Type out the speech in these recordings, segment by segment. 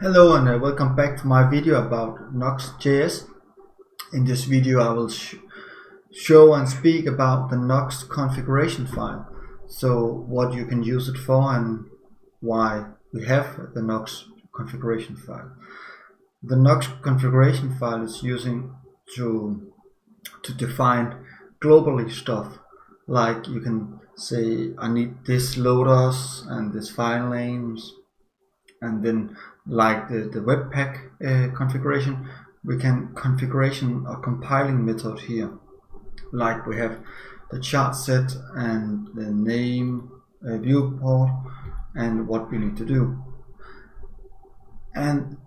Hello and welcome back to my video about Nuxt.js. In this video I will show and speak about the Nox Configuration File. So what you can use it for and why we have the Nox Configuration File. The Nox Configuration File is using to define globally stuff, like you can say I need this loaders and this file names, and then like the webpack configuration, we can configuration a compiling method here, like we have the chart set and the name, viewport, and what we need to do. And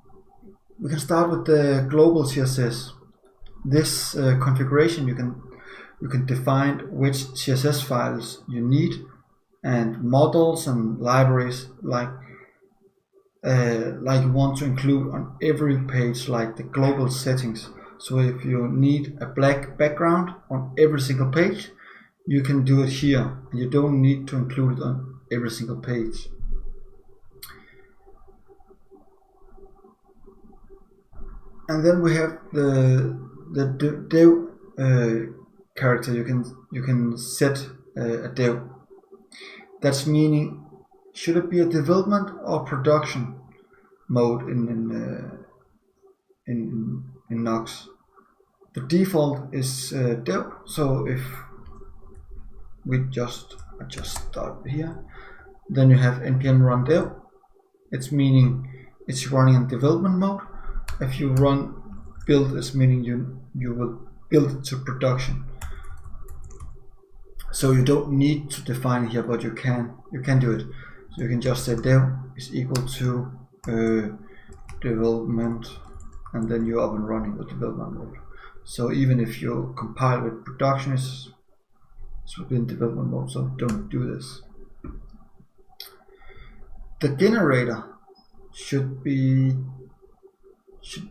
we can start with the global CSS. This configuration, you can define which CSS files you need, and models and libraries like you want to include on every page, like the global settings. So if you need a black background on every single page, you can do it here. You don't need to include it on every single page. And then we have the dev character. You can set a dev. That's meaning, should it be a development or production mode in Nox? The default is dev. So if we just start here, then you have npm run dev. It's meaning it's running in development mode. If you run build, it's meaning you will build it to production. So you don't need to define it here, but you can do it. So you can just say dev is equal to development, and then you're up and running with development mode. So even if you compile with production, it's within development mode, so don't do this. The generator should be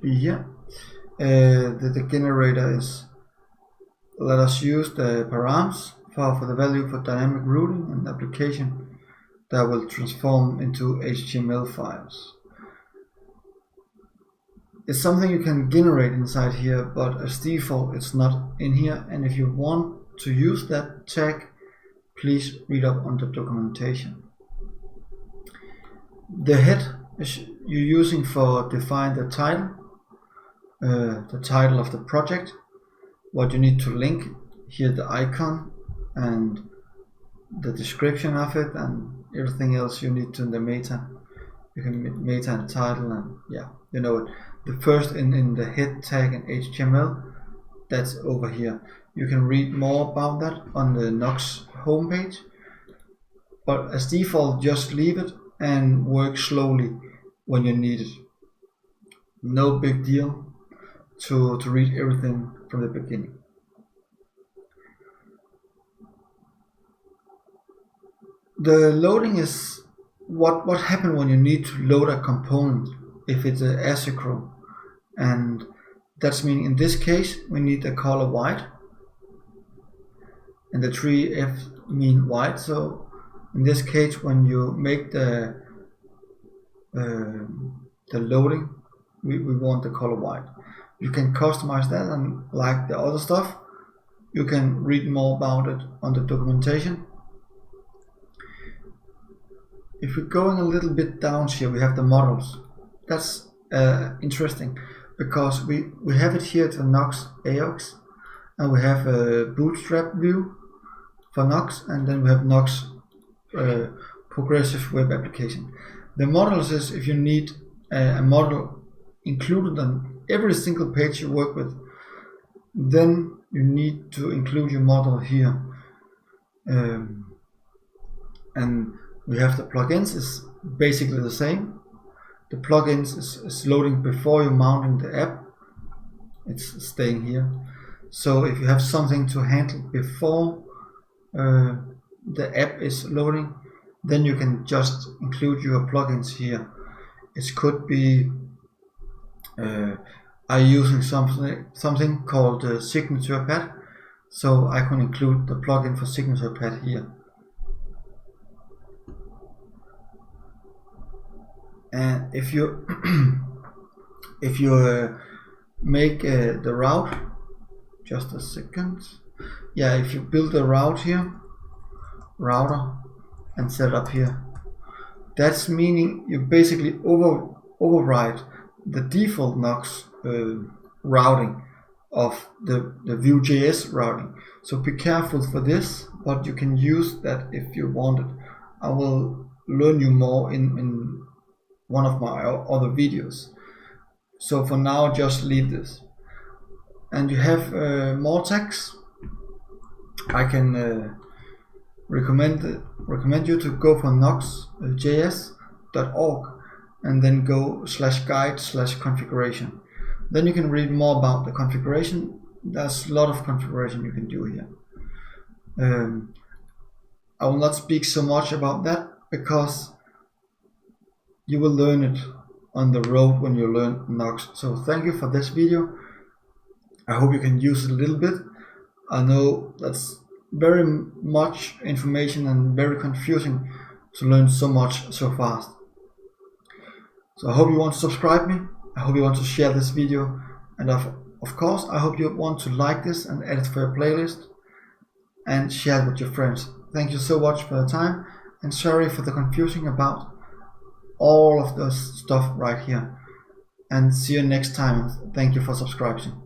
here. The generator is, let us use the params for the value for dynamic routing and application that will transform into HTML files. It's something you can generate inside here, but as default it's not in here. And if you want to use that tag, please read up on the documentation. The head is you're using for define the title of the project, what you need to link here, the icon and the description of it, and everything else you need to in the meta. You can meta and title, and yeah, you know it. The first in the head tag in HTML, that's over here. You can read more about that on the Nox homepage, but as default just leave it and work slowly when you need it. No big deal to read everything from the beginning. The loading is what happens when you need to load a component if it's an asynchronous, and that's meaning in this case we need the color white, and the 3F mean white. So in this case, when you make the loading, we want the color white. You can customize that, and like the other stuff, you can read more about it on the documentation. If we're going a little bit down here, we have the models. That's interesting because we have it here to Nox AOX, and we have a bootstrap view for Nox, and then we have Nox progressive web application. The models is if you need a model included on every single page you work with, then you need to include your model here. And we have the plugins is basically the same. The plugins is loading before you're mounting the app. It's staying here. So if you have something to handle before the app is loading, then you can just include your plugins here. It could be I'm using something called signature pad, so I can include the plugin for signature pad here. And if you make the route, just a second, yeah, if you build a route here, router, and set it up here, that's meaning you basically override the default Nox routing of the vue.js routing. So be careful for this, but you can use that if you want it. I will learn you more in one of my other videos. So for now, just leave this. And you have more tags. I can recommend you to go for nuxtjs.org and then go /guide/configuration. Then you can read more about the configuration. There's a lot of configuration you can do here. I will not speak so much about that because you will learn it on the road when you learn Nox. So thank you for this video. I hope you can use it a little bit. I know that's very much information and very confusing to learn so much so fast. So I hope you want to subscribe me. I hope you want to share this video, and of course I hope you want to like this and add it for your playlist and share it with your friends. Thank you so much for your time, and sorry for the confusing about all of the stuff right here, and see you next time. Thank you for subscribing.